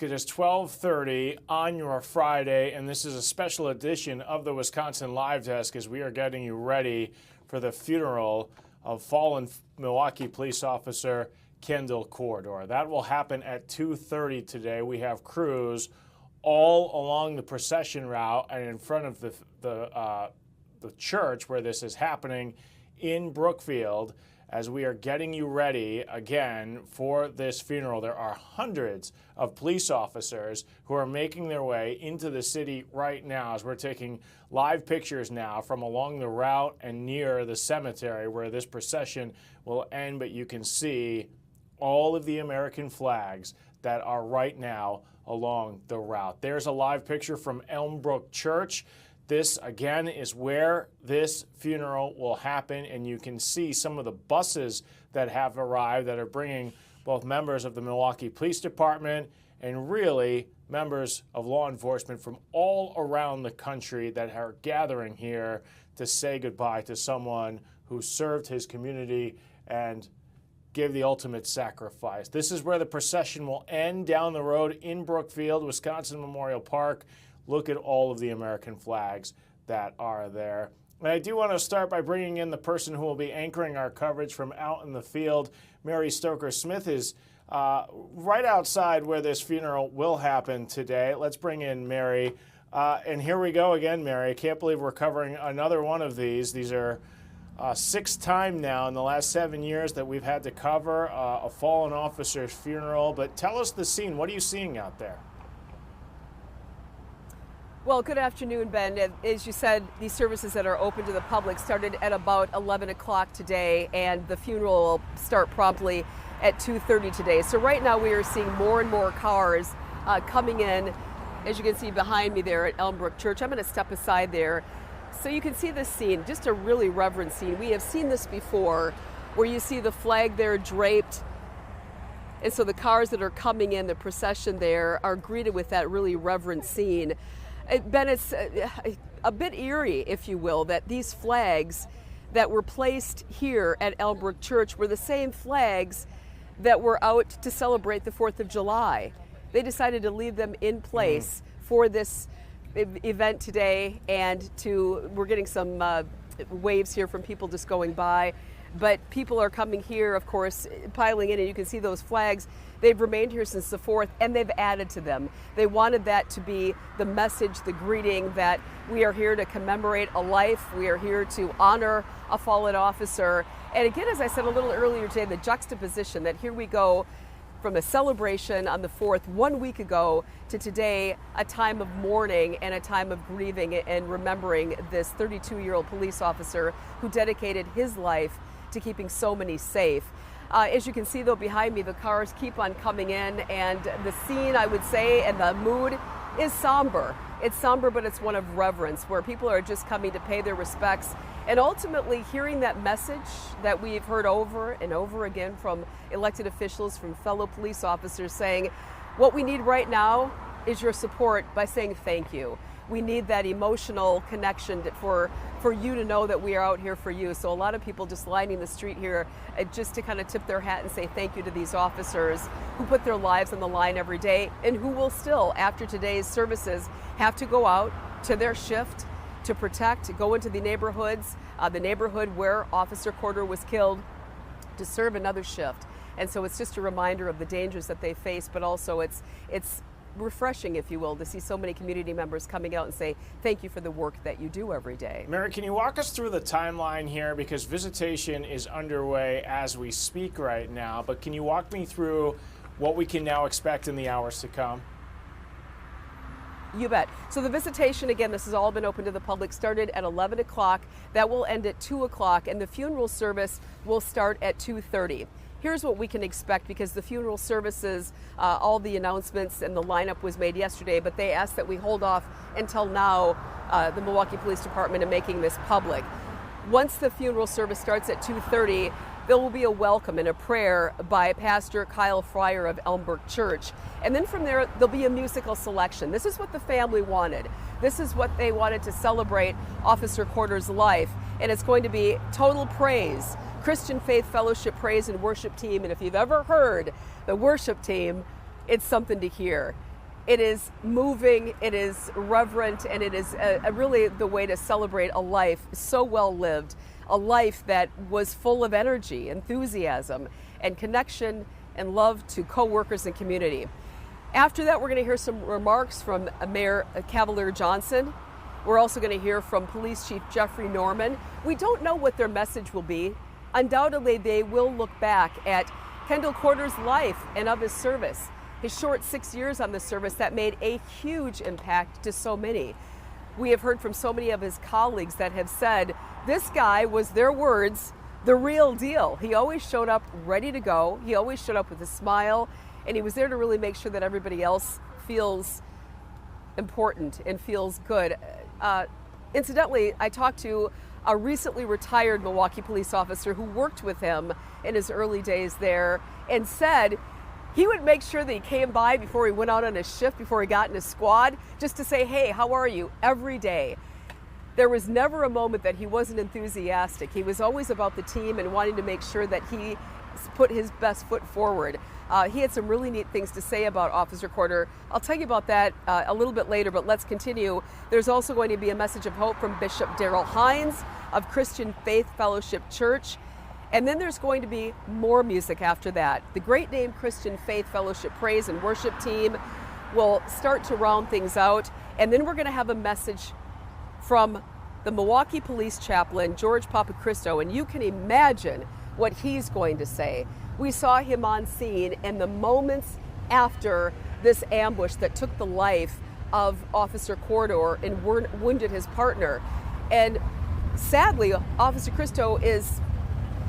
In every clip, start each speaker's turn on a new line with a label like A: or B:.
A: It is 12:30 on your Friday, and this is a special edition of the Wisconsin Live Desk as we are getting you ready for the funeral of fallen Milwaukee police officer Kendall Corridor. That will happen at 2:30 today. We have crews all along the procession route and in front of the church where this is happening in Brookfield. As we are getting you ready again for this funeral, there are hundreds of police officers who are making their way into the city right now as we're taking live pictures now from along the route and near the cemetery where this procession will end. But you can see all of the American flags that are right now along the route. There's a live picture from Elmbrook Church. This, again, is where this funeral will happen, and you can see some of the buses that have arrived that are bringing both members of the Milwaukee Police Department and really members of law enforcement from all around the country that are gathering here to say goodbye to someone who served his community and gave the ultimate sacrifice. This is where the procession will end down the road in Brookfield, Wisconsin Memorial Park. Look at all of the American flags that are there. And I do want to start by bringing in the person who will be anchoring our coverage from out in the field. Mary Stoker-Smith is right outside where this funeral will happen today. Let's bring in Mary. And here we go again, Mary. I can't believe we're covering another one of these. These are sixth time now in the last 7 years that we've had to cover a fallen officer's funeral. But tell us the scene. What are you seeing out there?
B: Well, good afternoon, Ben. As you said, these services that are open to the public started at about 11 o'clock today, and the funeral will start promptly at 2:30 today. So right now we are seeing more and more cars coming in, as you can see behind me there at Elmbrook Church. I'm going to step aside there so you can see this scene, just a really reverent scene. We have seen this before, where you see the flag there draped, and so the cars that are coming in, the procession there, are greeted with that really reverent scene. Ben, it's a bit eerie, if you will, that these flags that were placed here at Elmbrook Church were the same flags that were out to celebrate the 4th of July. They decided to leave them in place for this event today, and we're getting some waves here from people just going by. But people are coming here, of course, piling in, and you can see those flags. They've remained here since the 4th, and they've added to them. They wanted that to be the message, the greeting, that we are here to commemorate a life. We are here to honor a fallen officer. And again, as I said a little earlier today, the juxtaposition that here we go from a celebration on the 4th 1 week ago to today, a time of mourning and a time of grieving and remembering this 32-year-old police officer who dedicated his life to keeping so many safe. As you can see, though, behind me, the cars keep on coming in, and the scene, I would say, and the mood is somber. It's somber, but it's one of reverence, where people are just coming to pay their respects and ultimately hearing that message that we've heard over and over again from elected officials, from fellow police officers, saying, what we need right now is your support by saying thank you. We need that emotional connection for you to know that we are out here for you. So a lot of people just lining the street here just to kind of tip their hat and say thank you to these officers who put their lives on the line every day and who will still, after today's services, have to go out to their shift to protect, go into the neighborhoods, the neighborhood where Officer Corridor was killed, to serve another shift. And so it's just a reminder of the dangers that they face, but also it's refreshing, if you will, to see so many community members coming out and say thank you for the work that you do every day.
A: Mary, can you walk us through the timeline here, because visitation is underway as we speak right now, but can you walk me through what we can now expect in the hours to come?
B: You bet. So the visitation, again, this has all been open to the public, started at 11 o'clock. That will end at 2 o'clock, and the funeral service will start at 2:30. Here's what we can expect, because the funeral services, all the announcements and the lineup was made yesterday, but they asked that we hold off until now, the Milwaukee Police Department, in making this public. Once the funeral service starts at 2:30, there will be a welcome and a prayer by Pastor Kyle Fryer of Elmbrook Church. And then from there, there'll be a musical selection. This is what the family wanted. This is what they wanted to celebrate Officer Corridor's life. And it's going to be total praise, Christian Faith Fellowship praise and worship team. And if you've ever heard the worship team, it's something to hear. It is moving, it is reverent, and it is really the way to celebrate a life so well lived, a life that was full of energy, enthusiasm, and connection and love to co-workers and community. After that, we're going to hear some remarks from Mayor Cavalier Johnson. We're also going to hear from Police Chief Jeffrey Norman. We don't know what their message will be. Undoubtedly, they will look back at Kendall Corder's life and of his service. His short 6 years on the service that made a huge impact to so many. We have heard from so many of his colleagues that have said, this guy was, their words, the real deal. He always showed up ready to go. He always showed up with a smile, and he was there to really make sure that everybody else feels important and feels good. Incidentally, I talked to a recently retired Milwaukee police officer who worked with him in his early days there and said he would make sure that he came by before he went out on his shift, before he got in his squad, just to say, hey, how are you, every day. There was never a moment that he wasn't enthusiastic. He was always about the team and wanting to make sure that he put his best foot forward. He had some really neat things to say about Officer Corder. I'll tell you about that a little bit later, but let's continue. There's also going to be a message of hope from Bishop Darrell Hines of Christian Faith Fellowship Church. And then there's going to be more music after that. The Great Name Christian Faith Fellowship Praise and Worship team will start to round things out. And then we're going to have a message from the Milwaukee Police Chaplain, George Papacristo, and you can imagine what he's going to say. We saw him on scene in the moments after this ambush that took the life of Officer Corder and wounded his partner. And sadly, Officer Christo is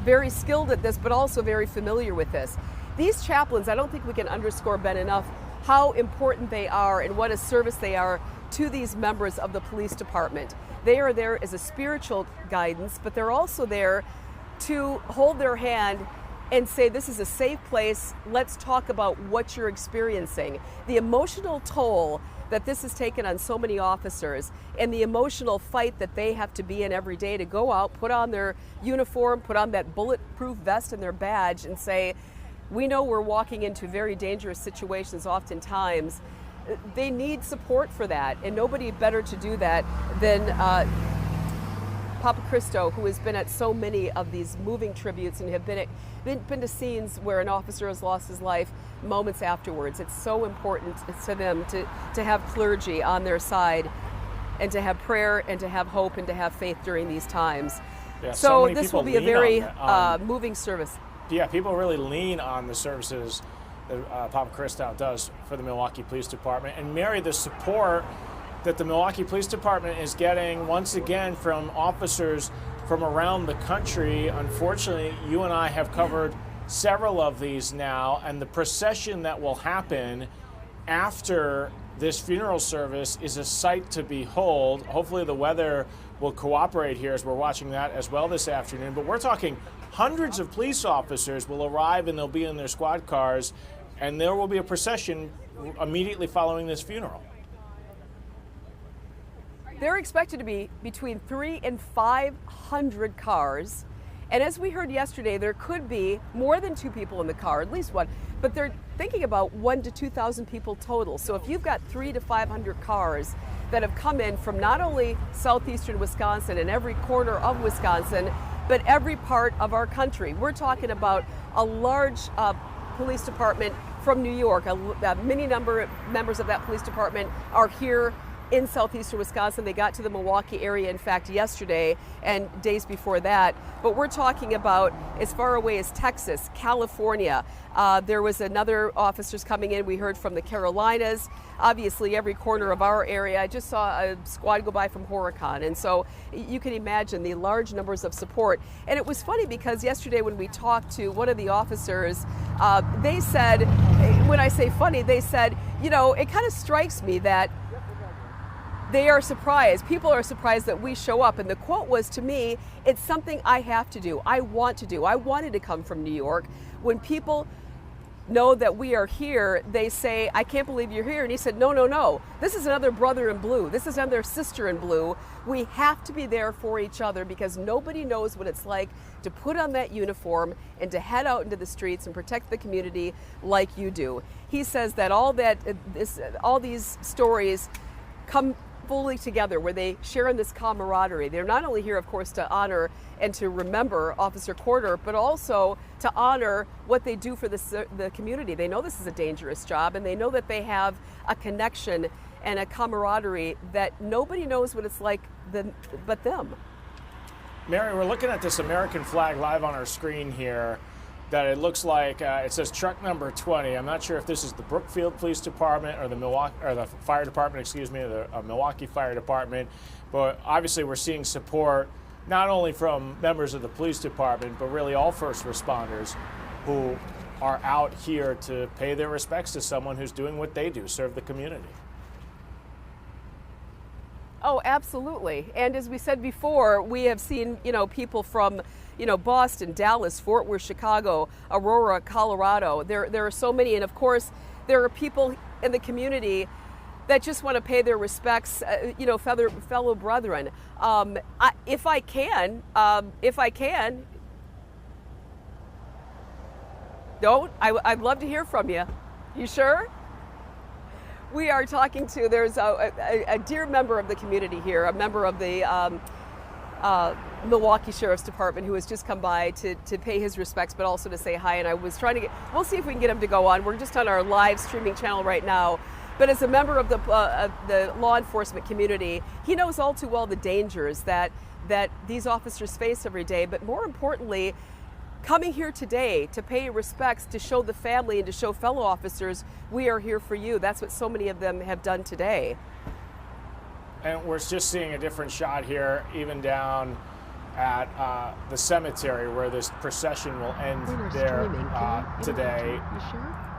B: very skilled at this, but also very familiar with this. These chaplains, I don't think we can underscore, Ben, enough how important they are and what a service they are to these members of the police department. They are there as a spiritual guidance, but they're also there to hold their hand and say, this is a safe place, let's talk about what you're experiencing. The emotional toll that this has taken on so many officers and the emotional fight that they have to be in every day to go out, put on their uniform, put on that bulletproof vest and their badge and say, we know we're walking into very dangerous situations oftentimes. They need support for that, and nobody better to do that than Papacristo, who has been at so many of these moving tributes and have been to scenes where an officer has lost his life moments afterwards. It's so important to them to have clergy on their side and to have prayer and to have hope and to have faith during these times.
A: Yeah,
B: so this will be a very moving service.
A: Yeah, people really lean on the services that Papacristo does for the Milwaukee Police Department. And Mary, the support that the Milwaukee Police Department is getting once again from officers from around the country. Unfortunately, you and I have covered several of these now, and the procession that will happen after this funeral service is a sight to behold. Hopefully the weather will cooperate here as we're watching that as well this afternoon. But we're talking hundreds of police officers will arrive and they'll be in their squad cars, and there will be a procession immediately following this funeral.
B: They're expected to be between 300 and 500 cars. And as we heard yesterday, there could be more than 2 people in the car, at least one, but they're thinking about 1,000 to 2,000 people total. So if you've got 300 to 500 cars that have come in from not only southeastern Wisconsin and every corner of Wisconsin, but every part of our country. We're talking about a large police department from New York. Many members of that police department are here in southeastern Wisconsin. They got to the Milwaukee area, in fact, yesterday and days before that. But we're talking about as far away as Texas, California. There was another officers coming in. We heard from the Carolinas. Obviously, every corner of our area. I just saw a squad go by from Horicon. And so you can imagine the large numbers of support. And it was funny because yesterday when we talked to one of the officers, they said, when I say funny, they said, you know, it kind of strikes me that they are surprised. People are surprised that we show up. And the quote was, to me, it's something I have to do. I want to do. I wanted to come from New York. When people know that we are here, they say, I can't believe you're here. And he said, no, no, no. This is another brother in blue. This is another sister in blue. We have to be there for each other because nobody knows what it's like to put on that uniform and to head out into the streets and protect the community like you do. He says that all these stories come fully together where they share in this camaraderie. They're not only here, of course, to honor and to remember Officer Corder, but also to honor what they do for the community. They know this is a dangerous job, and they know that they have a connection and a camaraderie that nobody knows what it's like but them.
A: Mary, we're looking at this American flag live on our screen here that it looks like it says truck number 20. I'm not sure if this is the Brookfield Police Department or the Fire Department, excuse me, the Milwaukee Fire Department. But obviously we're seeing support not only from members of the police department, but really all first responders who are out here to pay their respects to someone who's doing what they do, serve the community.
B: Oh, absolutely. And as we said before, we have seen, people from, Boston, Dallas, Fort Worth, Chicago, Aurora, Colorado. There are so many. And of course, there are people in the community that just want to pay their respects, fellow brethren. If I can, I'd love to hear from you. You sure? We are talking to, there's a dear member of the community here, a member of the Milwaukee Sheriff's Department who has just come by to pay his respects, but also to say hi. And I was trying to we'll see if we can get him to go on. We're just on our live streaming channel right now. But as a member of the law enforcement community, he knows all too well the dangers that these officers face every day. But more importantly, coming here today to pay respects, to show the family and to show fellow officers, we are here for you. That's what so many of them have done today.
A: And we're just seeing a different shot here, even down at the cemetery where this procession will end there today.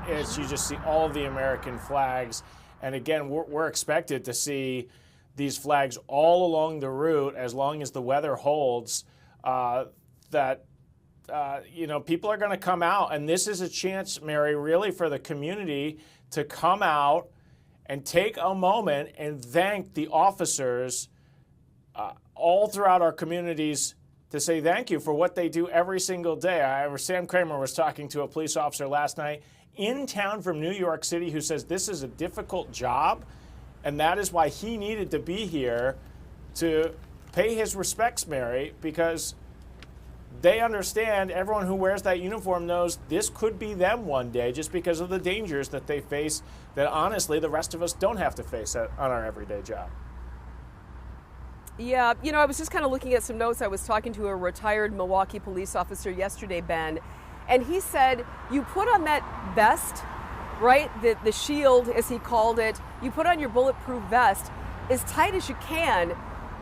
A: As you just see all of the American flags. And again, we're expected to see these flags all along the route as long as the weather holds, people are going to come out. And this is a chance, Mary, really for the community to come out and take a moment and thank the officers all throughout our communities, to say thank you for what they do every single day. Sam Kramer was talking to a police officer last night in town from New York City who says this is a difficult job, and that is why he needed to be here to pay his respects, Mary, because they understand, everyone who wears that uniform knows this could be them one day just because of the dangers that they face that honestly the rest of us don't have to face on our everyday job.
B: Yeah, I was just kind of looking at some notes. I was talking to a retired Milwaukee police officer yesterday, Ben, and he said, you put on that vest, right, the shield as he called it, you put on your bulletproof vest as tight as you can,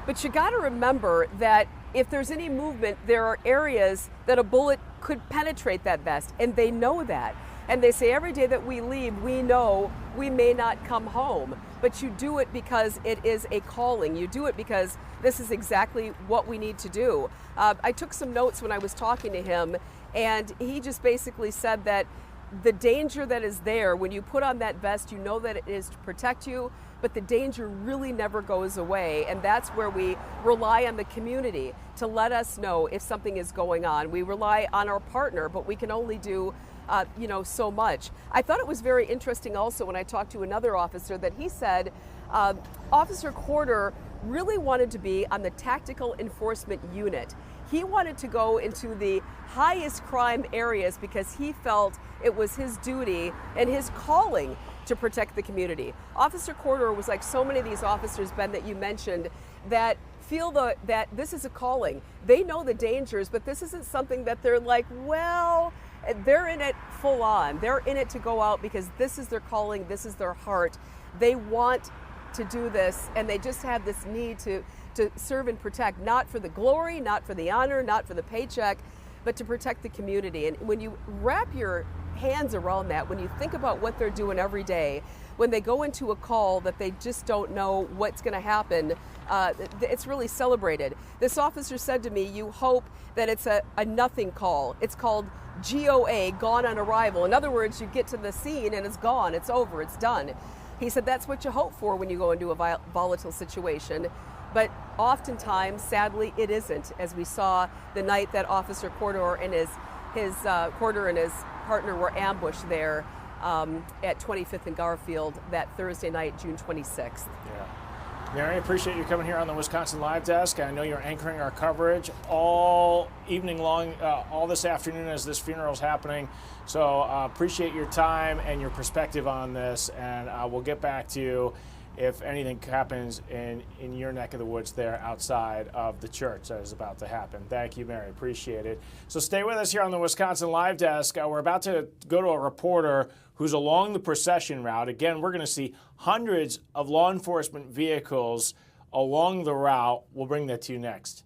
B: but you got to remember that if there's any movement, there are areas that a bullet could penetrate that vest, and they know that. And they say every day that we leave, we know we may not come home, but you do it because it is a calling. You do it because this is exactly what we need to do. I took some notes when I was talking to him, and he just basically said that the danger that is there, when you put on that vest, you know that it is to protect you, but the danger really never goes away. And that's where we rely on the community to let us know if something is going on. We rely on our partner, but we can only do so much. I thought it was very interesting also when I talked to another officer that he said Officer Corder really wanted to be on the tactical enforcement unit. He wanted to go into the highest crime areas because he felt it was his duty and his calling to protect the community. Officer Corder was like so many of these officers, Ben, that you mentioned, that feel that this is a calling. They know the dangers, but this isn't something that they're like, well, they're in it full on. They're in it to go out because this is their calling, this is their heart. They want to do this, and they just have this need to serve and protect, not for the glory, not for the honor, not for the paycheck, but to protect the community. And when you wrap your hands around that, when you think about what they're doing every day, when they go into a call that they just don't know what's going to happen, it's really celebrated. This officer said to me, you hope that it's a nothing call. It's called GOA, gone on arrival. In other words, you get to the scene and it's gone, it's over, it's done. He said that's what you hope for when you go into a volatile situation. But oftentimes, sadly, it isn't, as we saw the night that Officer Corder and his partner were ambushed there at 25th and Garfield that Thursday night, June 26th.
A: Yeah. Mary, appreciate you coming here on the Wisconsin Live Desk. I know you're anchoring our coverage all evening long, all this afternoon as this funeral is happening. So appreciate your time and your perspective on this, and we'll get back to you if anything happens in your neck of the woods there outside of the church that is about to happen. Thank you, Mary. Appreciate it. So stay with us here on the Wisconsin Live Desk. We're about to go to a reporter who's along the procession route. Again, we're going to see hundreds of law enforcement vehicles along the route. We'll bring that to you next.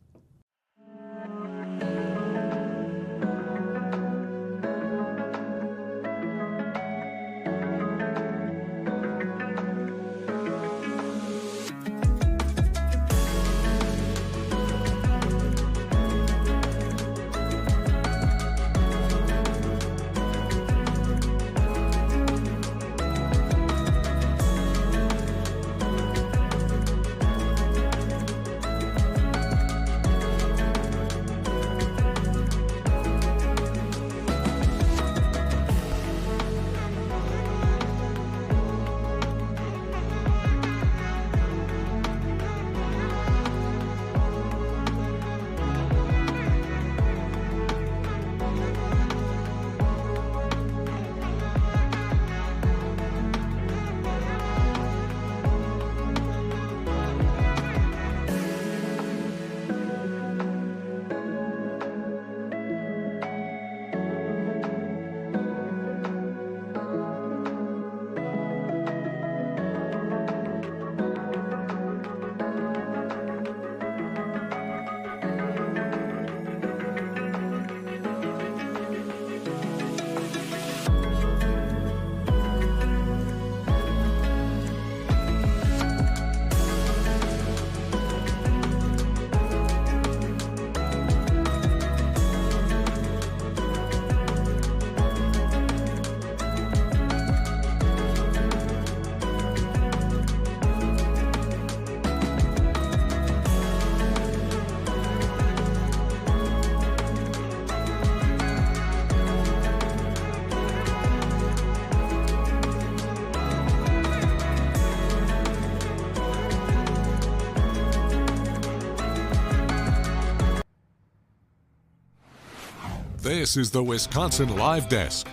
C: This is the Wisconsin Live Desk.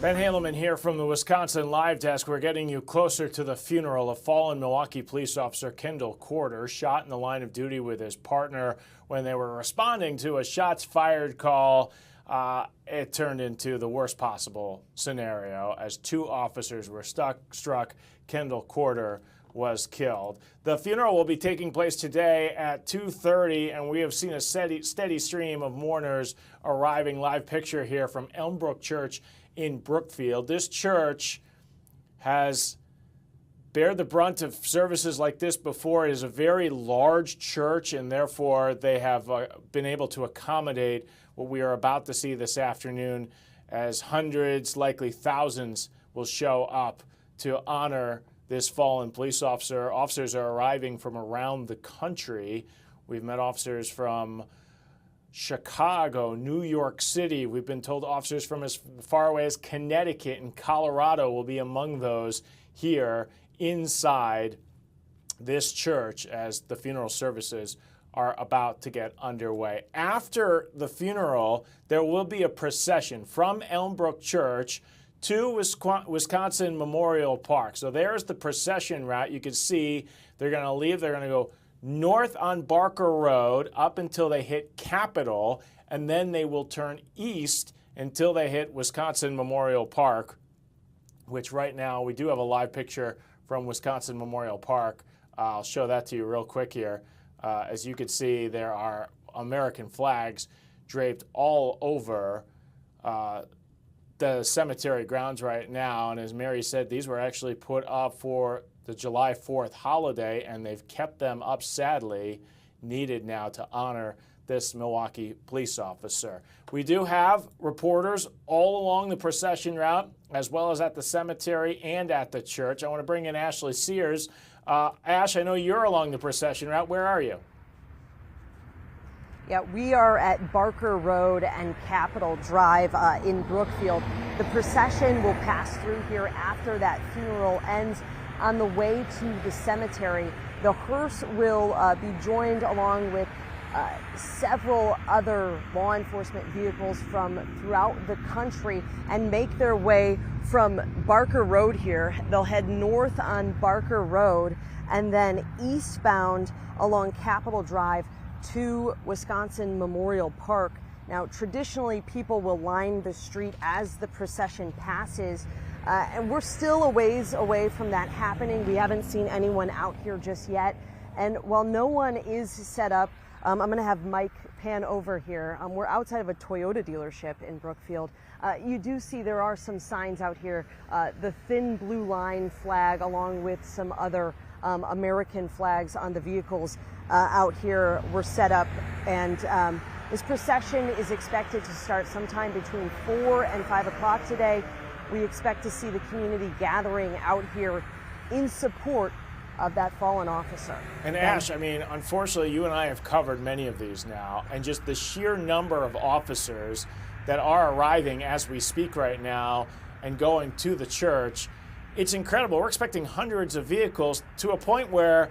A: Ben Haleman here from the Wisconsin Live Desk. We're getting you closer to the funeral of fallen Milwaukee police officer Kendall Corder, shot in the line of duty with his partner when they were responding to a shots fired call. It turned into the worst possible scenario as two officers were struck. Kendall Corder was killed. The funeral will be taking place today at 2:30, and we have seen a steady stream of mourners arriving. Live picture here from Elmbrook Church in Brookfield. This church has bared the brunt of services like this before. It is a very large church, and therefore they have been able to accommodate what we are about to see this afternoon, as hundreds, likely thousands, will show up to honor this fallen police officer. Officers are arriving from around the country. We've met officers from Chicago, New York City. We've been told officers from as far away as Connecticut and Colorado will be among those here inside this church as the funeral services are about to get underway. After the funeral, there will be a procession from Elmbrook Church to Wisconsin Memorial Park. So there's the procession route. You can see they're going to leave. They're going to go north on Barker Road up until they hit Capitol, and then they will turn east until they hit Wisconsin Memorial Park, which right now we do have a live picture from Wisconsin Memorial Park. I'll show that to you real quick here. As you can see, there are the cemetery grounds right now, and as Mary said, these were actually put up for the July 4th holiday, and they've kept them up, sadly, needed now to honor this Milwaukee police officer. We do have reporters all along the procession route, as well as at the cemetery and at the church. I want to bring in Ashley Sears. Ash, I know you're along the procession route. Where are you?
D: Yeah, we are at Barker Road and Capitol Drive in Brookfield. The procession will pass through here after that funeral ends. On the way to the cemetery, the hearse will be joined along with several other law enforcement vehicles from throughout the country and make their way from Barker Road here. They'll head north on Barker Road and then eastbound along Capitol Drive to Wisconsin Memorial Park. Now, traditionally, people will line the street as the procession passes, and we're still a ways away from that happening. We haven't seen anyone out here just yet. And while no one is set up, I'm going to have Mike pan over here. We're outside of a Toyota dealership in Brookfield. You do see there are some signs out here. The thin blue line flag along with some other American flags on the vehicles out here were set up. And this procession is expected to start sometime between 4 and 5 o'clock today. We expect to see the community gathering out here in support of that fallen officer.
A: And Ash, I mean, unfortunately, you and I have covered many of these now, and just the sheer number of officers that are arriving as we speak right now and going to the church, it's incredible. We're expecting hundreds of vehicles to a point where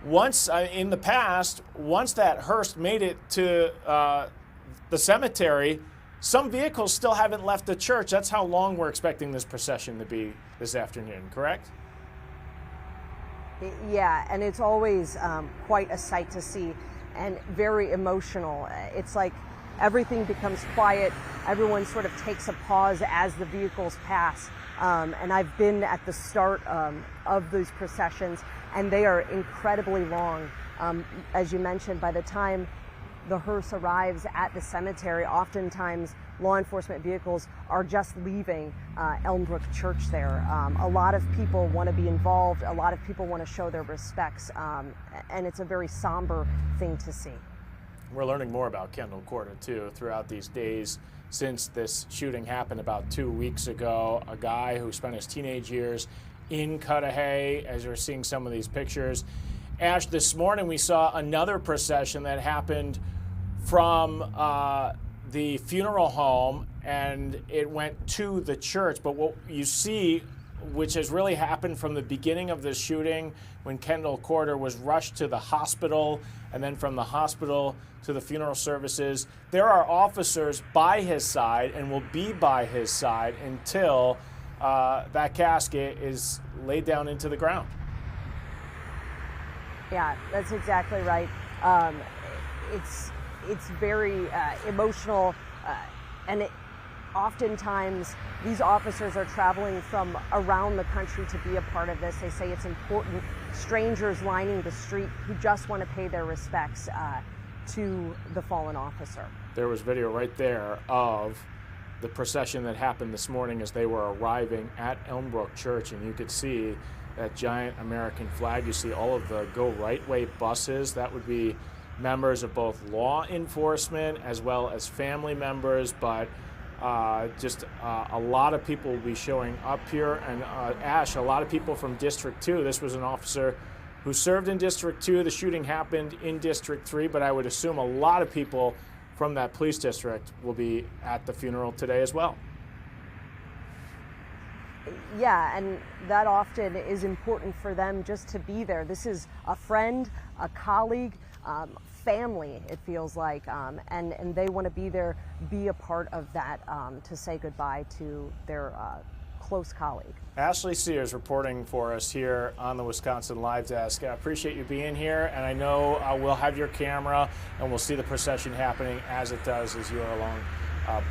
A: once, in the past, once that hearse made it to the cemetery, some vehicles still haven't left the church. That's how long we're expecting this procession to be this afternoon, correct?
D: Yeah, and it's always quite a sight to see and very emotional. It's like everything becomes quiet. Everyone sort of takes a pause as the vehicles pass. And I've been at the start of these processions, and they are incredibly long. As you mentioned, by the time the hearse arrives at the cemetery, oftentimes law enforcement vehicles are just leaving Elmbrook Church there. A lot of people want to be involved. A lot of people want to show their respects, and it's a very somber thing to see.
A: We're learning more about Kendall Corder, too, throughout these days since this shooting happened about 2 weeks ago. A guy who spent his teenage years in Cudahy, as you're seeing some of these pictures. Ash, this morning we saw another procession that happened from the funeral home, and it went to the church. But what you see, which has really happened from the beginning of this shooting, when Kendall Corder was rushed to the hospital, and then from the hospital to the funeral services, there are officers by his side and will be by his side until that casket is laid down into the ground.
D: Yeah, that's exactly right. It's very emotional, and oftentimes these officers are traveling from around the country to be a part of this. They say it's important. Strangers lining the street who just want to pay their respects to the fallen officer.
A: There was video right there of the procession that happened this morning as they were arriving at Elmbrook Church, and you could see that giant American flag. You see all of the Go Right Way buses. That would be members of both law enforcement as well as family members, but just a lot of people will be showing up here. And Ash, a lot of people from District 2. This was an officer who served in District 2. The shooting happened in District 3, but I would assume a lot of people from that police district will be at the funeral today as well.
D: Yeah, and that often is important for them just to be there. This is a friend, a colleague, family, it feels like, and they want to be there, be a part of that, to say goodbye to their close colleague.
A: Ashley Sears reporting for us here on the Wisconsin Live Desk. I appreciate you being here, and I know we'll have your camera and we'll see the procession happening as it does as you're along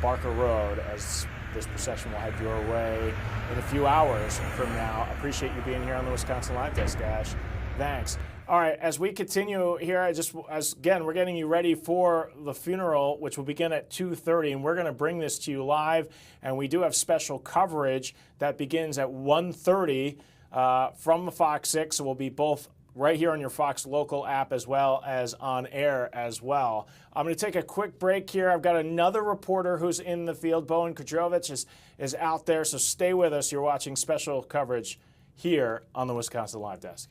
A: Barker Road, as this procession will head your way in a few hours from now. Appreciate you being here on the Wisconsin Live Desk, Ash. Thanks. All right, as we continue here, again, we're getting you ready for the funeral, which will begin at 2:30, and we're going to bring this to you live. And we do have special coverage that begins at 1:30 from the Fox 6. So we'll be both right here on your Fox local app as well as on air as well. I'm going to take a quick break here. I've got another reporter who's in the field. Bowen Kudrovich is out there, so stay with us. You're watching special coverage here on the Wisconsin Live Desk.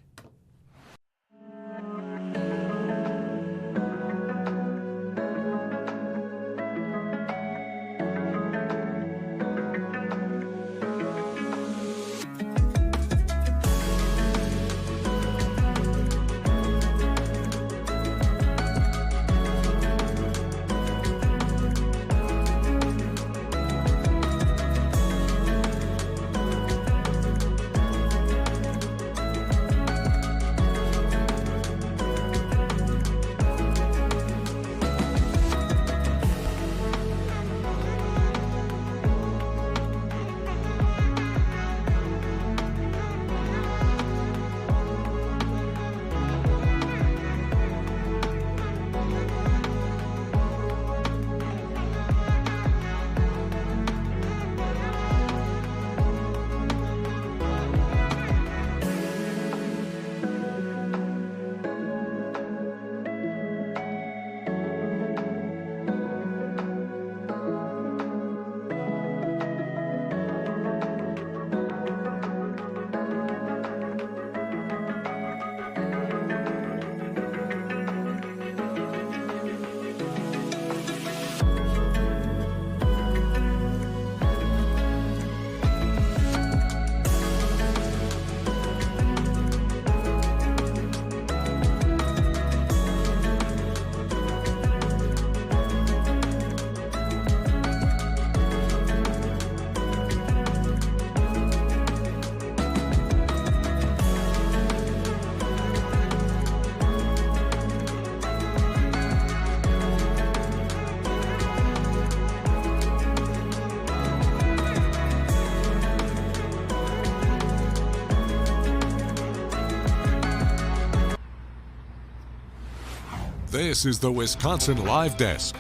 C: This is the Wisconsin Live Desk.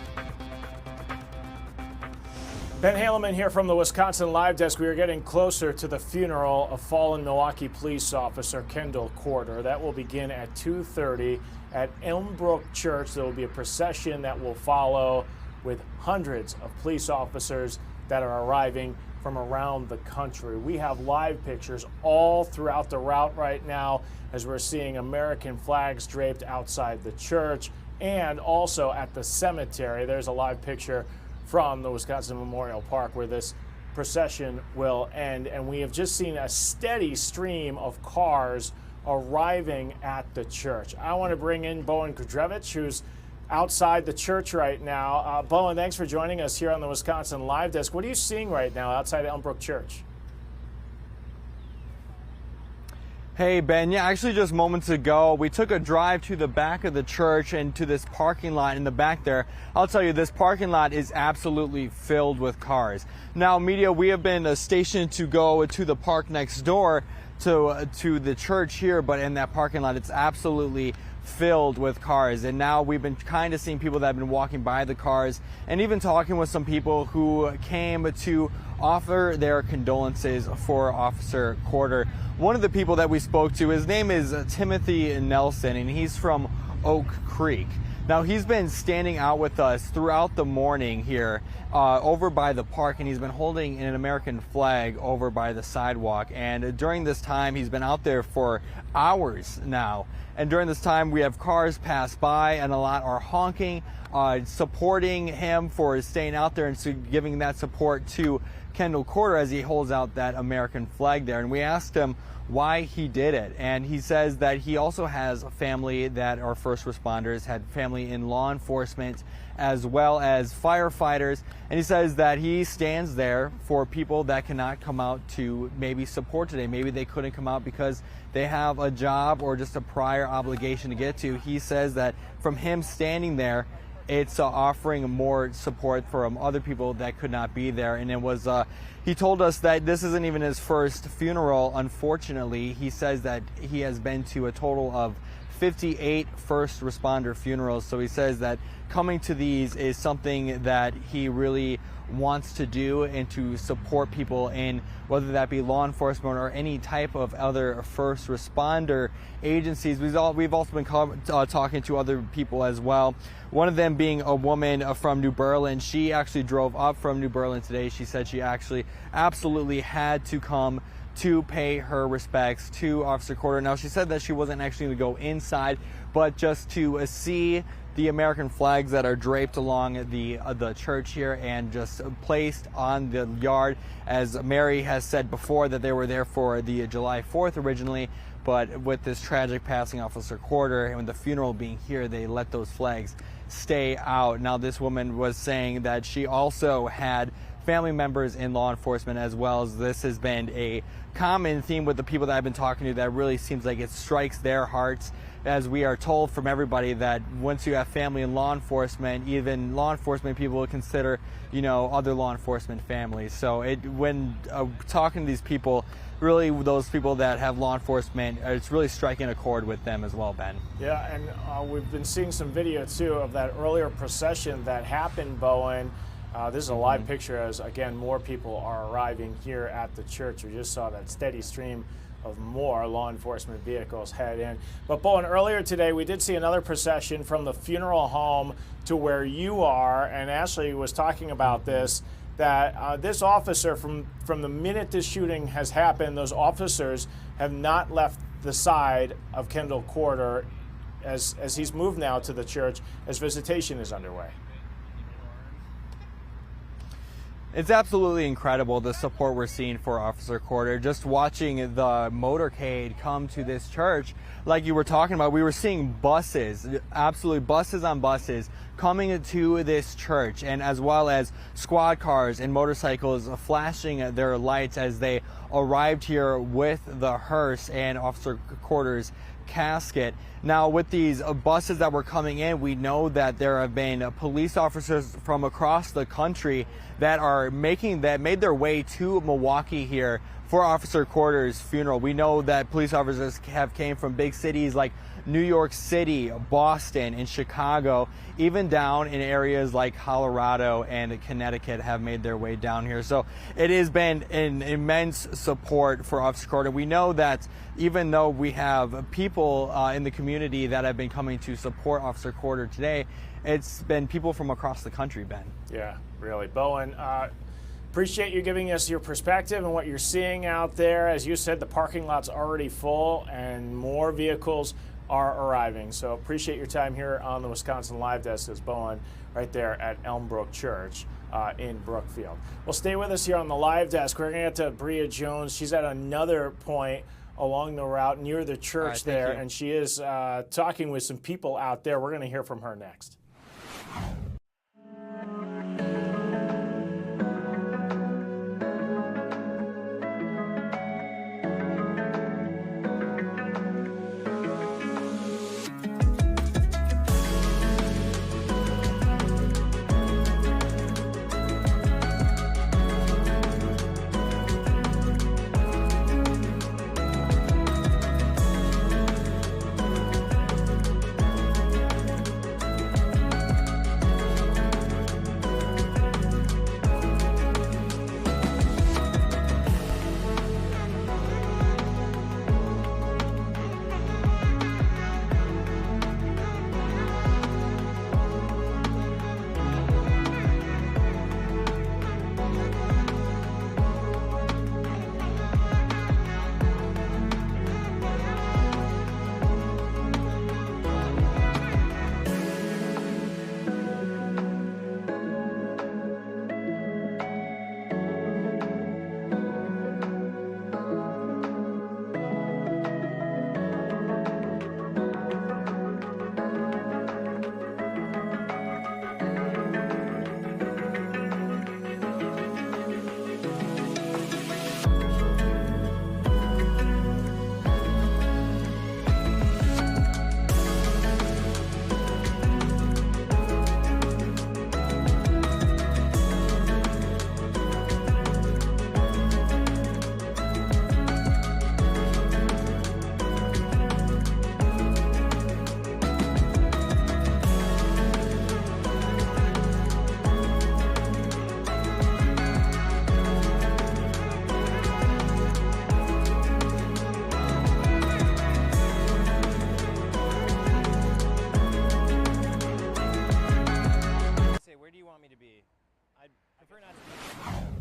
A: Ben Haleman here from the Wisconsin Live Desk. We are getting closer to the funeral of fallen Milwaukee police officer Kendall Corder. That will begin at 2:30 at Elmbrook Church. There will be a procession that will follow with hundreds of police officers that are arriving from around the country. We have live pictures all throughout the route right now as we're seeing American flags draped outside the church and also at the cemetery. There's a live picture from the Wisconsin Memorial Park where this procession will end. And we have just seen a steady stream of cars arriving at the church. I want to bring in Bowen Kudrovich, who's outside the church right now. Bowen, thanks for joining us here on the Wisconsin Live Desk. What are you seeing right now outside Elmbrook Church?
E: Hey, Ben. Yeah, actually just moments ago, we took a drive to the back of the church and to this parking lot in the back there. I'll tell you, this parking lot is absolutely filled with cars. Now, media, we have been stationed to go to the park next door to the church here, but in that parking lot, it's absolutely filled with cars. And now we've been kind of seeing people that have been walking by the cars and even talking with some people who came to offer their condolences for Officer Corder. One of the people that we spoke to, his name is Timothy Nelson, and he's from Oak Creek. Now, he's been standing out with us throughout the morning here over by the park, and he's been holding an American flag over by the sidewalk. And during this time, he's been out there for hours now. And during this time, we have cars pass by, and a lot are honking, supporting him for staying out there and so giving that support to Kendall Corder as he holds out that American flag there. And we asked him why he did it, and he says that he also has a family that are first responders, had family in law enforcement as well as firefighters, and he says that he stands there for people that cannot come out to maybe support today. Maybe they couldn't come out because they have a job or just a prior obligation to get to. He says that from him standing there, it's offering more support from other people that could not be there. And it was, he told us that this isn't even his first funeral, unfortunately. He says that he has been to a total of 58 first responder funerals. So he says that coming to these is something that he really wants to do, and to support people in, whether that be law enforcement or any type of other first responder agencies. We've also been talking to other people as well. One of them being a woman from New Berlin. She actually drove up from New Berlin today. She said she actually absolutely had to come to pay her respects to Officer Corder. Now, she said that she wasn't actually going to go inside, but just to see the American flags that are draped along the church here and just placed on the yard. As Mary has said before, that they were there for the July 4th originally, but with this tragic passing of Officer Corder and the funeral being here, they let those flags stay out. Now, this woman was saying that she also had family members in law enforcement as well. As this has been a common theme with the people that I've been talking to, that really seems like it strikes their hearts, as we are told from everybody that once you have family in law enforcement, even law enforcement people will consider, other law enforcement families. So when talking to these people, really those people that have law enforcement, it's really striking a chord with them as well, Ben.
A: Yeah, and we've been seeing some video too of that earlier procession that happened, Bowen. This is a live picture as, again, more people are arriving here at the church. We just saw that steady stream of more law enforcement vehicles head in. But Bowen, earlier today we did see another procession from the funeral home to where you are, and Ashley was talking about this, that this officer, from the minute this shooting has happened, those officers have not left the side of Kendall Corder as he's moved now to the church as visitation is underway.
E: It's absolutely incredible, the support we're seeing for Officer Corder. Just watching the motorcade come to this church, like you were talking about, we were seeing buses, absolutely buses on buses, coming to this church, and as well as squad cars and motorcycles flashing their lights as they arrived here with the hearse and Officer Corder's casket. Now, with these buses that were coming in, we know that there have been police officers from across the country that made their way to Milwaukee here for Officer Corder's funeral. We know that police officers have came from big cities like New York City, Boston, and Chicago, even down in areas like Colorado and Connecticut have made their way down here. So it has been an immense support for Officer Corder. We know that even though we have people in the community that have been coming to support Officer Corder today, it's been people from across the country, Ben.
A: Yeah, really. Bowen, appreciate you giving us your perspective and what you're seeing out there. As you said, the parking lot's already full and more vehicles are arriving. So appreciate your time here on the Wisconsin Live Desk. As Bowen right there at Elmbrook Church in Brookfield. Well, stay with us here on the Live Desk. We're going to get to Bria Jones. She's at another point along the route near the church there, and she is talking with some people out there. We're going to hear from her next.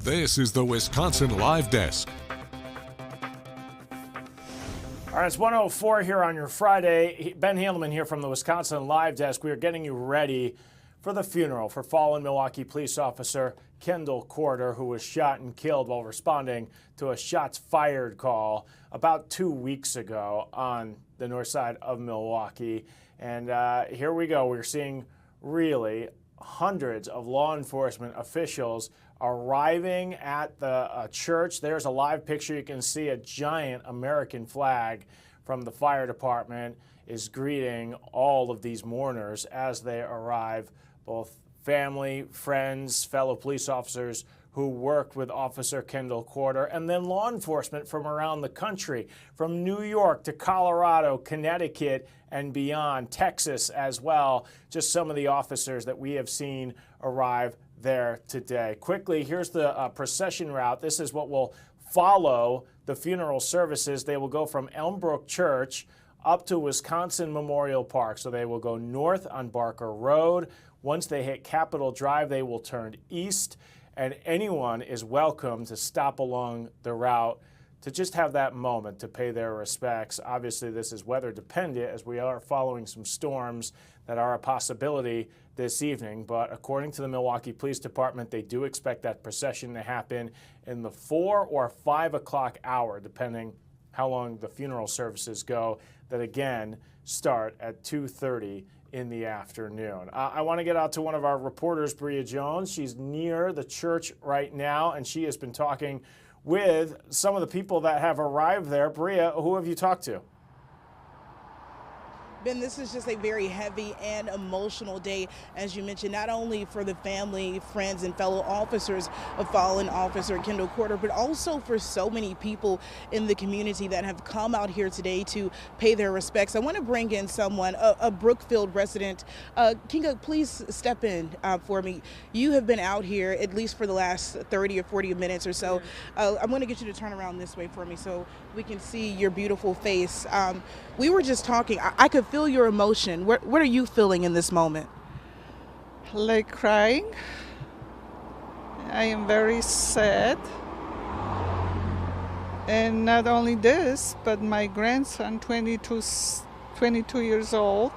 C: This is the Wisconsin Live Desk.
A: All right, it's 1:04 here on your Friday. Ben Handelman here from the Wisconsin Live Desk. We are getting you ready for the funeral for fallen Milwaukee police officer Kendall Corder, who was shot and killed while responding to a shots fired call about 2 weeks ago on the north side of Milwaukee. And here we go. We're seeing really hundreds of law enforcement officials arriving at the church. There's a live picture. You can see a giant American flag from the fire department is greeting all of these mourners as they arrive, both family, friends, fellow police officers who worked with Officer Kendall Corder, and then law enforcement from around the country, from New York to Colorado, Connecticut, and beyond, Texas as well. Just some of the officers that we have seen arrive there today. Quickly, here's the procession route. This is what will follow the funeral services. They will go from Elmbrook Church up to Wisconsin Memorial Park. So they will go north on Barker Road. Once they hit Capitol Drive, they will turn east, and anyone is welcome to stop along the route to just have that moment to pay their respects. Obviously, this is weather dependent as we are following some storms that are a possibility this evening. But according to the Milwaukee Police Department, they do expect that procession to happen in the 4 or 5 o'clock hour, depending how long the funeral services go, that again start at 2:30 in the afternoon. I want to get out to one of our reporters, Bria Jones. She's near the church right now, and she has been talking with some of the people that have arrived there. Bria, who have you talked to?
F: Ben, this is just a very heavy and emotional day, as you mentioned, not only for the family, friends, and fellow officers of fallen Officer Kendall Corder, but also for so many people in the community that have come out here today to pay their respects. I want to bring in someone, a Brookfield resident. Kinga, please step in for me. You have been out here at least for the last 30 or 40 minutes or so. I'm going to get you to turn around this way for me so we can see your beautiful face. We were just talking. I could feel your emotion. What are you feeling in this moment?
G: Like crying. I am very sad. And not only this, but my grandson, 22 years old,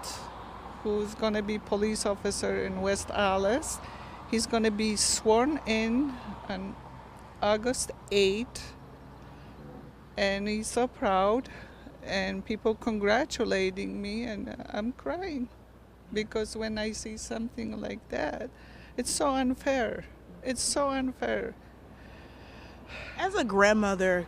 G: who's going to be police officer in West Allis, he's going to be sworn in on August 8th. And he's so proud. And people congratulating me, and I'm crying because when I see something like that, it's so unfair. It's so unfair.
F: As a grandmother,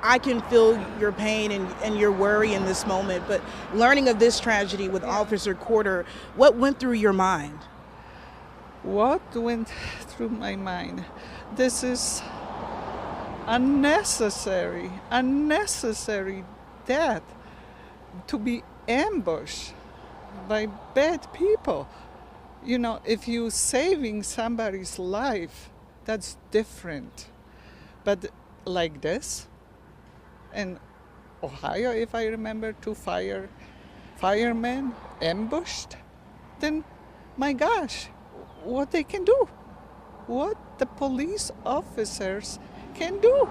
F: I can feel your pain and your worry in this moment, but learning of this tragedy with Officer Corder, what went through your mind?
G: What went through my mind? This is unnecessary death, to be ambushed by bad people. You know, if you're saving somebody's life, that's different. But like this, in Ohio, if I remember, 2 firemen ambushed, then my gosh, what they can do, what the police officers can do.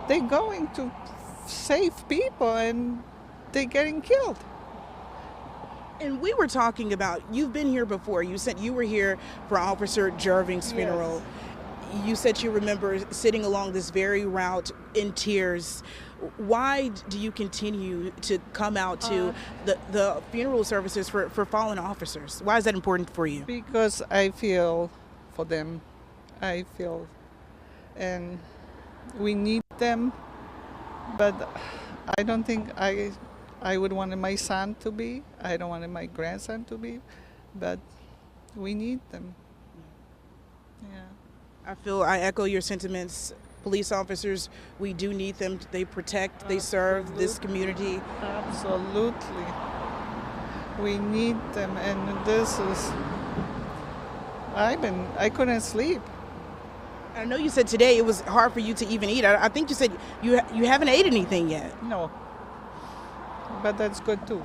G: They're going to save people and they're getting killed.
F: And we were talking about, you've been here before. You said you were here for Officer Jerving's funeral. Yes. You said you remember sitting along this very route in tears. Why do you continue to come out to the funeral services for fallen officers? Why is that important for you?
G: Because I feel for them. And we need them. But I don't think I would want my son to be. I don't want my grandson to be. But we need them. Yeah.
F: I echo your sentiments. Police officers, we do need them. They protect, they serve this community.
G: Absolutely. We need them. And this is, I couldn't sleep.
F: I know you said today it was hard for you to even eat. I think you said you haven't ate anything yet.
G: No, but that's good too.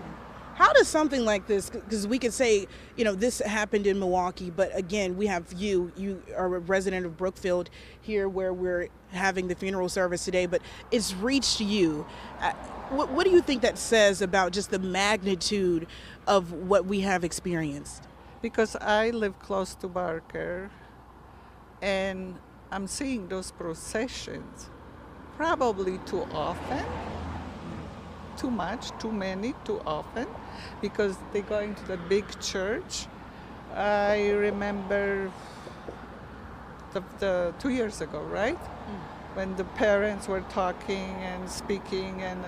F: How does something like this, because we could say, this happened in Milwaukee, but again, we have you are a resident of Brookfield here where we're having the funeral service today, but it's reached you. What do you think that says about just the magnitude of what we have experienced?
G: Because I live close to Barker, and I'm seeing those processions probably too often, too much, too many, too often, because they go into the big church. I remember the 2 years ago, right? When the parents were talking and speaking, and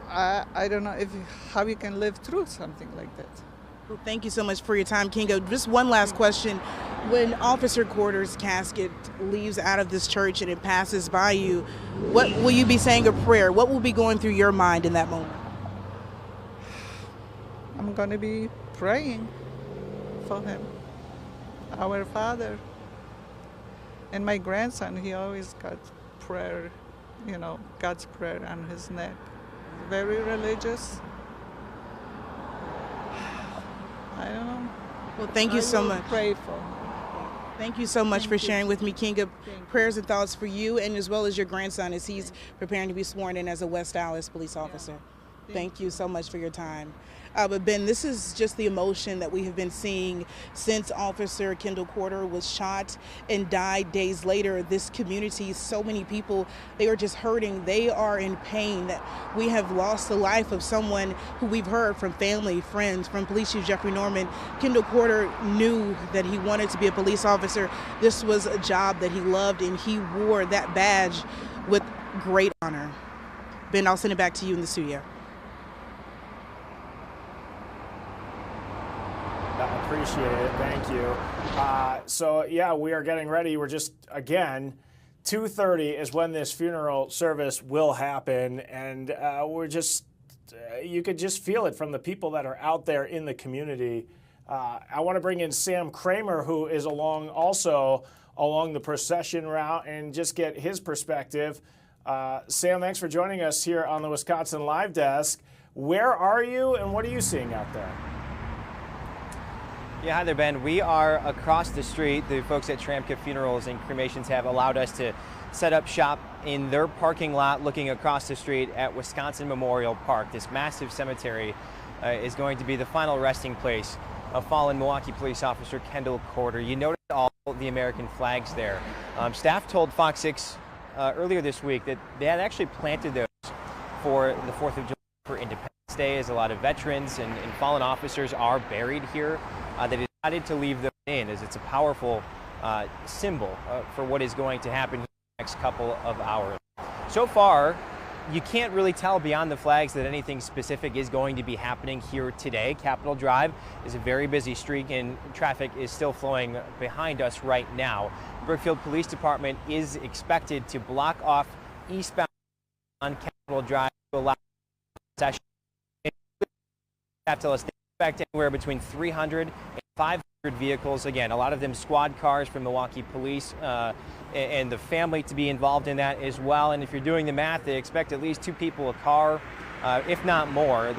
G: I don't know how you can live through something like that.
F: Well, thank you so much for your time, Kingo. Just one last question. When Officer Corder's casket leaves out of this church and it passes by you, what will you be saying a prayer? What will be going through your mind in that moment?
G: I'm going to be praying for him, our Father. And my grandson, he always got prayer, God's prayer on his neck. Very religious. I don't know.
F: Well, thank you so much.
G: Pray for him.
F: Thank you so much for sharing with me, Kinga. Prayers and thoughts for you and as well as your grandson as he's preparing to be sworn in as a West Dallas police officer. Thank you so much for your time. But Ben, this is just the emotion that we have been seeing since Officer Kendall Corder was shot and died days later. This community, so many people, they are just hurting. They are in pain that we have lost the life of someone who we've heard from family, friends, from Police Chief Jeffrey Norman. Kendall Corder knew that he wanted to be a police officer. This was a job that he loved, and he wore that badge with great honor. Ben, I'll send it back to you in the studio.
A: I appreciate it. Thank you. So, yeah, we are getting ready. We're just, again, 2:30 is when this funeral service will happen. And we're just, you could just feel it from the people that are out there in the community. I want to bring in Sam Kramer, who is also along the procession route, and just get his perspective. Sam, thanks for joining us here on the Wisconsin Live Desk. Where are you, and what are you seeing out there?
H: Yeah, hi there, Ben. We are across the street. The folks at Tramka Funerals and Cremations have allowed us to set up shop in their parking lot looking across the street at Wisconsin Memorial Park. This massive cemetery is going to be the final resting place of fallen Milwaukee police officer Kendall Corder. You noticed all the American flags there. Staff told Fox 6 earlier this week that they had actually planted those for the 4th of July for Independence Day, as a lot of veterans and fallen officers are buried here. They decided to leave them in as it's a powerful symbol for what is going to happen in the next couple of hours. So far, you can't really tell beyond the flags that anything specific is going to be happening here today. Capitol Drive is a very busy street and traffic is still flowing behind us right now. Brookfield Police Department is expected to block off eastbound on Capitol Drive to allow session. Tell us they expect anywhere between 300 and 500 vehicles. Again, a lot of them squad cars from Milwaukee Police and the family to be involved in that as well. And if you're doing the math, they expect at least 2 people a car, if not more.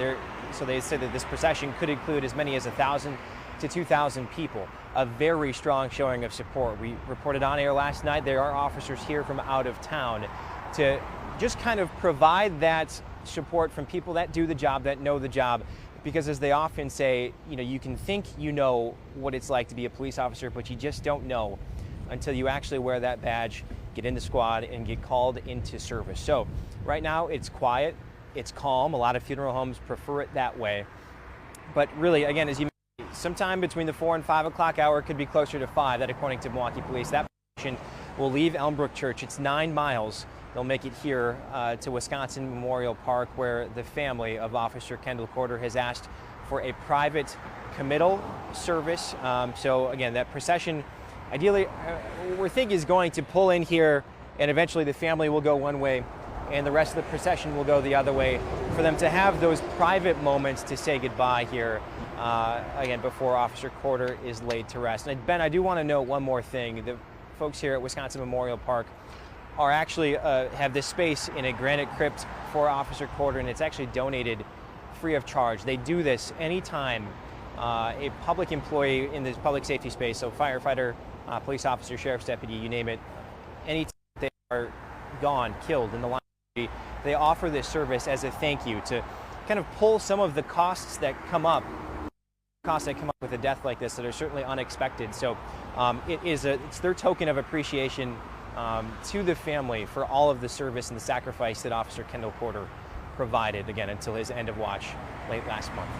H: So they said that this procession could include as many as 1,000 to 2,000 people. A very strong showing of support. We reported on air last night there are officers here from out of town to just kind of provide that support from people that do the job, that know the job. Because as they often say, you can think you know what it's like to be a police officer, but you just don't know until you actually wear that badge, get in the squad, and get called into service. So right now it's quiet, it's calm. A lot of funeral homes prefer it that way. But really, again, as you mentioned, sometime between the 4 and 5 o'clock hour, could be closer to 5, that according to Milwaukee Police. That procession will leave Elmbrook Church. It's 9 miles. They'll make it here to Wisconsin Memorial Park, where the family of Officer Kendall Corder has asked for a private committal service. So again, that procession, ideally, we're thinking is going to pull in here, and eventually the family will go one way, and the rest of the procession will go the other way, for them to have those private moments to say goodbye here, again, before Officer Corder is laid to rest. And Ben, I do want to note one more thing. The folks here at Wisconsin Memorial Park are actually have this space in a granite crypt for Officer Corder, and it's actually donated free of charge. They do this anytime a public employee in the public safety space, so firefighter, police officer, sheriff's deputy, you name it, anytime they are gone, killed in the line of duty, they offer this service as a thank you to kind of pull some of the costs that come up with a death like this that are certainly unexpected. So it's their token of appreciation to the family for all of the service and the sacrifice that Officer Kendall Porter provided, again, until his end of watch late last month.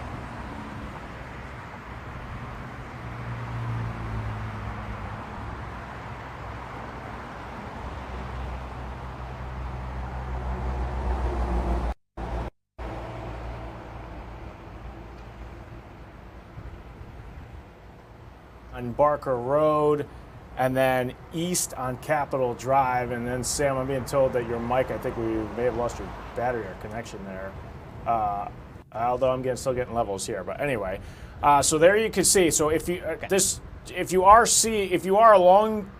A: On Barker Road, and then east on Capitol Drive. And then, Sam, I'm being told that your mic, I think we may have lost your battery or connection there. Although I'm still getting levels here. But anyway, so there you can see. So if you if you are along,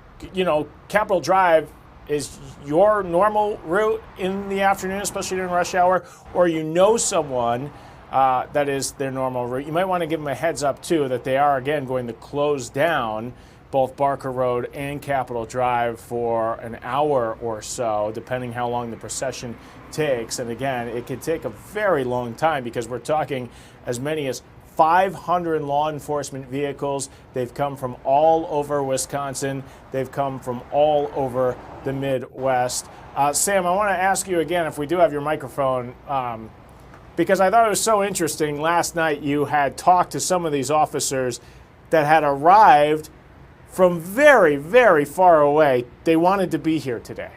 A: Capitol Drive is your normal route in the afternoon, especially during rush hour, or someone that is their normal route, you might want to give them a heads up too that they are again going to close down both Barker Road and Capitol Drive for an hour or so, depending how long the procession takes. And again, it could take a very long time because we're talking as many as 500 law enforcement vehicles. They've come from all over Wisconsin. They've come from all over the Midwest. Sam, I want to ask you again, if we do have your microphone, because I thought it was so interesting. Last night you had talked to some of these officers that had arrived from very, very far away. They wanted to be here today.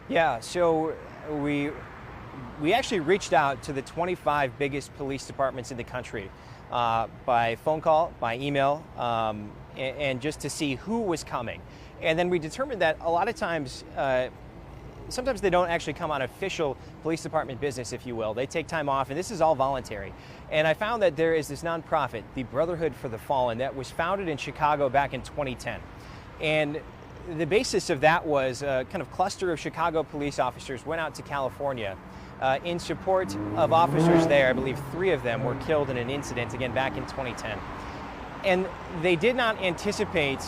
H: Yeah, so we actually reached out to the 25 biggest police departments in the country by phone call, by email, and just to see who was coming. And then we determined that a lot of times, sometimes they don't actually come on official police department business, if you will. They take time off, and this is all voluntary. And I found that there is this nonprofit, the Brotherhood for the Fallen, that was founded in Chicago back in 2010. And the basis of that was a kind of cluster of Chicago police officers went out to California in support of officers there. I believe 3 of them were killed in an incident, again, back in 2010. And they did not anticipate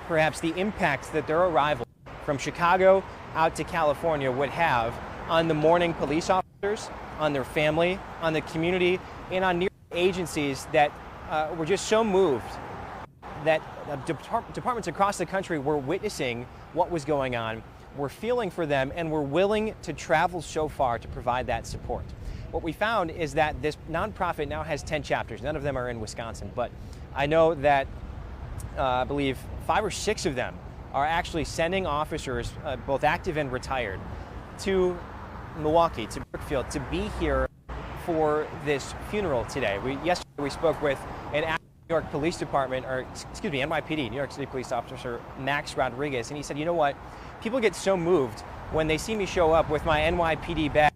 H: perhaps the impact that their arrival from Chicago out to California would have on the mourning police officers, on their family, on the community, and on near agencies that were just so moved that departments across the country were witnessing what was going on, were feeling for them, and were willing to travel so far to provide that support. What we found is that this nonprofit now has 10 chapters. None of them are in Wisconsin, but I know that I believe 5 or 6 of them are actually sending officers, both active and retired, to Milwaukee, to Brookfield, to be here for this funeral today. Yesterday we spoke with an active New York Police Department, or excuse me, NYPD, New York City Police Officer Max Rodriguez, and he said, you know what, people get so moved when they see me show up with my NYPD badge,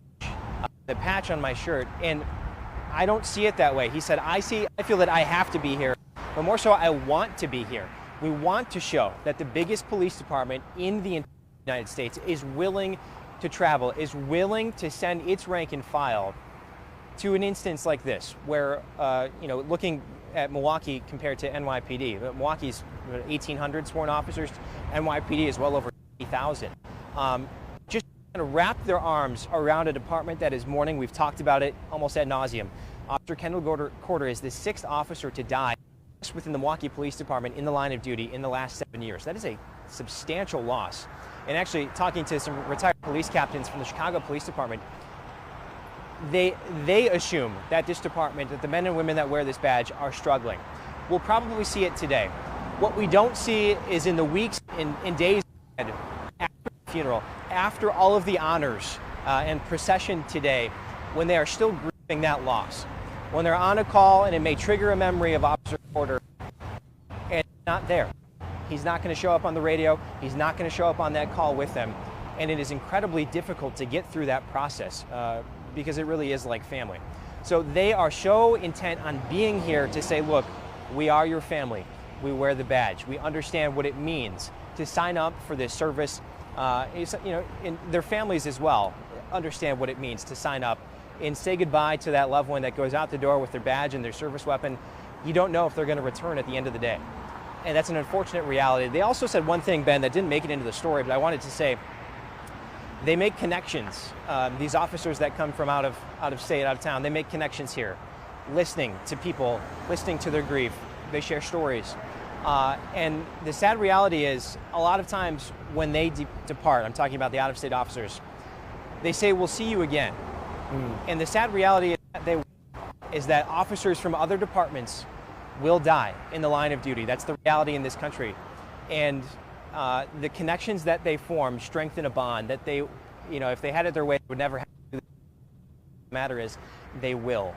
H: the patch on my shirt, and I don't see it that way. He said, I feel that I have to be here, but more so I want to be here. We want to show that the biggest police department in the United States is willing to travel, is willing to send its rank and file to an instance like this, where, looking at Milwaukee compared to NYPD, Milwaukee's 1,800 sworn officers, NYPD is well over 80,000. Just kind of wrap their arms around a department that is mourning. We've talked about it almost ad nauseum. Officer Kendall Porter is the 6th officer to die within the Milwaukee Police Department in the line of duty in the last 7 years. That is a substantial loss. And actually, talking to some retired police captains from the Chicago Police Department, they assume that this department, that the men and women that wear this badge are struggling. We'll probably see it today. What we don't see is in the weeks and days ahead, after the funeral, after all of the honors and procession today, when they are still grieving that loss, when they're on a call and it may trigger a memory of Officer Porter, and he's not there. He's not going to show up on the radio. He's not going to show up on that call with them. And it is incredibly difficult to get through that process because it really is like family. So they are so intent on being here to say, look, we are your family. We wear the badge. We understand what it means to sign up for this service. And their families as well understand what it means to sign up and say goodbye to that loved one that goes out the door with their badge and their service weapon. You don't know if they're going to return at the end of the day. And that's an unfortunate reality. They also said one thing, Ben, that didn't make it into the story, but I wanted to say, they make connections. These officers that come from out of state, out of town, they make connections here, listening to people, listening to their grief. They share stories. And the sad reality is, a lot of times when they depart, I'm talking about the out-of-state officers, they say, we'll see you again. And the sad reality is that officers from other departments will die in the line of duty. That's the reality in this country. And the connections that they form strengthen a bond that they, if they had it their way, would never have to do. The matter is, they will.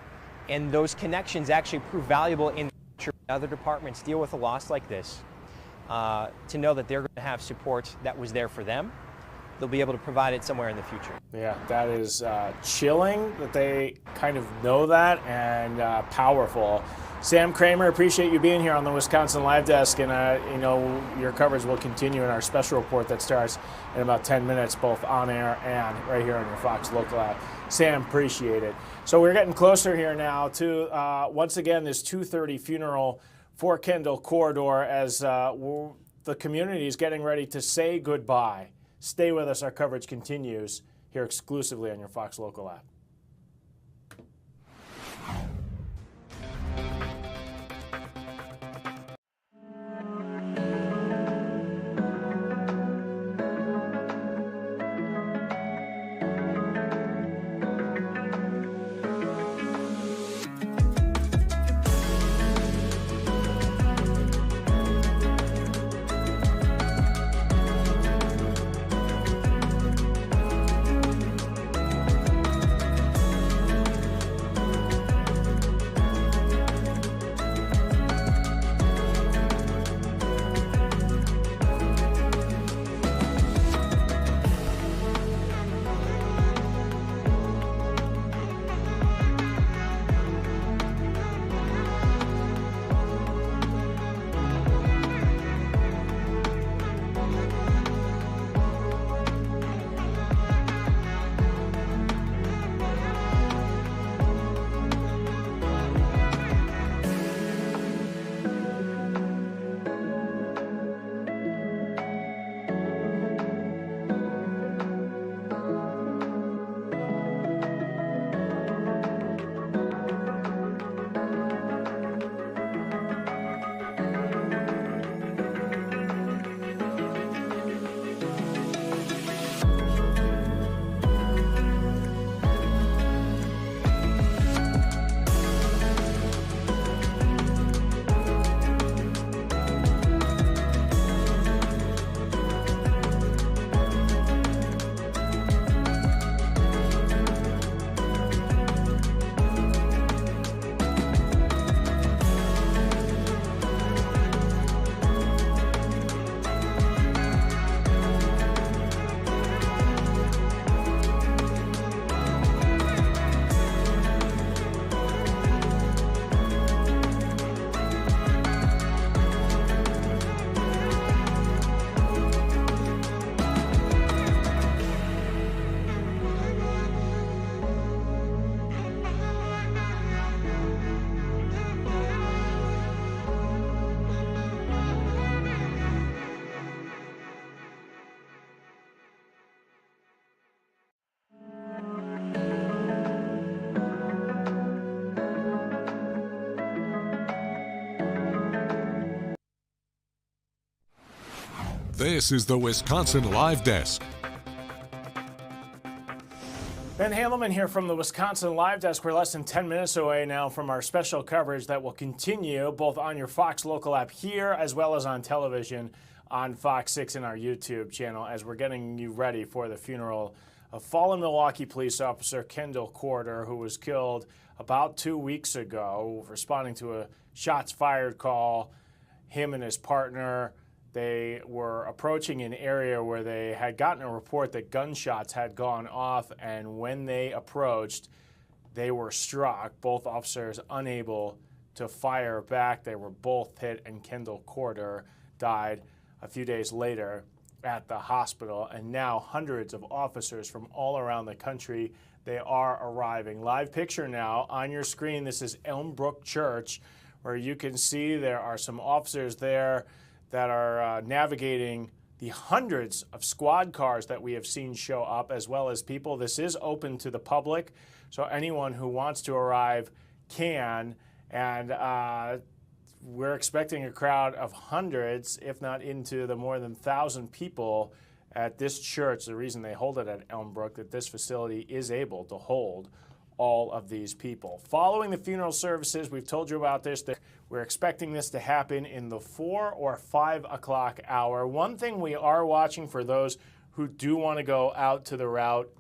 H: And those connections actually prove valuable in other departments deal with a loss like this, to know that they're going to have support that was there for them. They'll be able to provide it somewhere in the future.
A: Yeah, that is chilling that they kind of know that, and powerful. Sam Kramer, appreciate you being here on the Wisconsin Live Desk, and your coverage will continue in our special report that starts in about 10 minutes, both on air and right here on your Fox local app. Sam, appreciate it. So we're getting closer here now to, once again, this 2:30 funeral for Kendall Corridor as the community is getting ready to say goodbye. Stay with us. Our coverage continues here exclusively on your Fox local app.
C: This is the Wisconsin Live Desk.
A: Ben Handelman here from the Wisconsin Live Desk. We're less than 10 minutes away now from our special coverage that will continue both on your Fox local app here as well as on television on Fox 6 and our YouTube channel as we're getting you ready for the funeral of fallen Milwaukee police officer Kendall Corridor, who was killed about 2 weeks ago responding to a shots fired call. Him and his partner, they were approaching an area where they had gotten a report that gunshots had gone off, and when they approached, they were struck. Both officers unable to fire back. They were both hit, and Kendall Corridor died a few days later at the hospital, and now hundreds of officers from all around the country, they are arriving. Live picture now on your screen. This is Elmbrook Church, where you can see there are some officers there that are navigating the hundreds of squad cars that we have seen show up, as well as people. This is open to the public, so anyone who wants to arrive can, and we're expecting a crowd of hundreds, if not into the more than 1,000 people at this church. The reason they hold it at Elmbrook, that this facility is able to hold all of these people. Following the funeral services, we've told you about this, that we're expecting this to happen in the 4 or 5 o'clock hour. One thing we are watching for those who do want to go out to the route,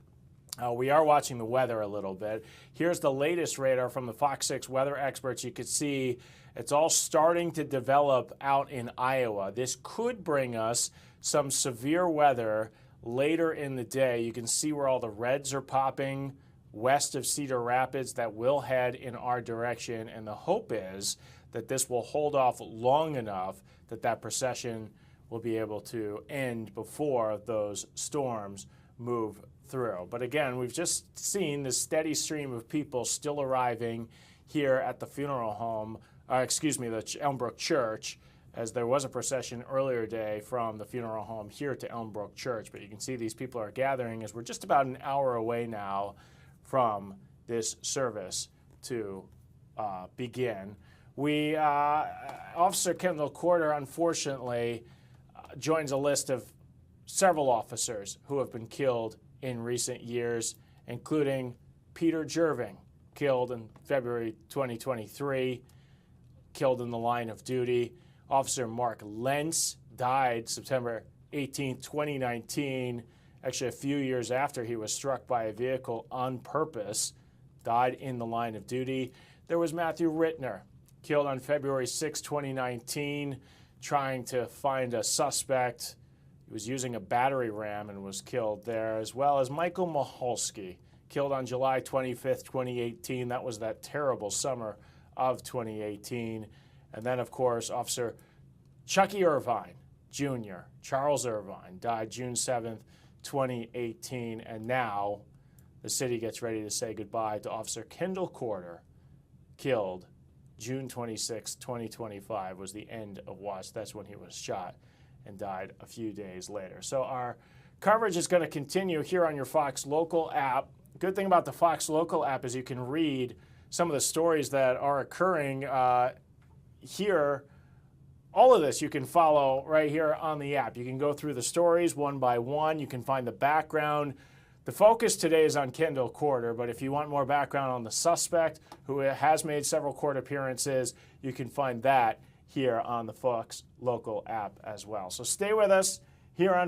A: we are watching the weather a little bit. Here's the latest radar from the FOX 6 weather experts. You can see it's all starting to develop out in Iowa. This could bring us some severe weather later in the day. You can see where all the reds are popping west of Cedar Rapids that will head in our direction, and the hope is that this will hold off long enough that that procession will be able to end before those storms move through. But again, we've just seen this steady stream of people still arriving here at the funeral home, the Elmbrook Church, as there was a procession earlier today from the funeral home here to Elmbrook Church. But you can see these people are gathering as we're just about an hour away now from this service to begin. Officer Kendall Corder, unfortunately, joins a list of several officers who have been killed in recent years, including Peter Jerving, killed in February 2023, killed in the line of duty. Officer Mark Lentz died September 18, 2019, actually a few years after he was struck by a vehicle on purpose, died in the line of duty. There was Matthew Rittner, killed on February 6, 2019, trying to find a suspect. He was using a battery ram and was killed there, as well as Michael Maholsky, killed on July 25th, 2018. That was that terrible summer of 2018. And then, of course, Officer Chucky Irvine, Jr., Charles Irvine, died June 7th, 2018. And now the city gets ready to say goodbye to Officer Kendall Corder, killed June 26, 2025 was the end of watch. That's when he was shot and died a few days later. So our coverage is going to continue here on your Fox Local app. Good thing about the Fox Local app is you can read some of the stories that are occurring here. All of this you can follow right here on the app. You can go through the stories one by one. You can find the background. The focus today is on Kendall Corder, but if you want more background on the suspect, who has made several court appearances, you can find that here on the Fox Local app as well. So stay with us here on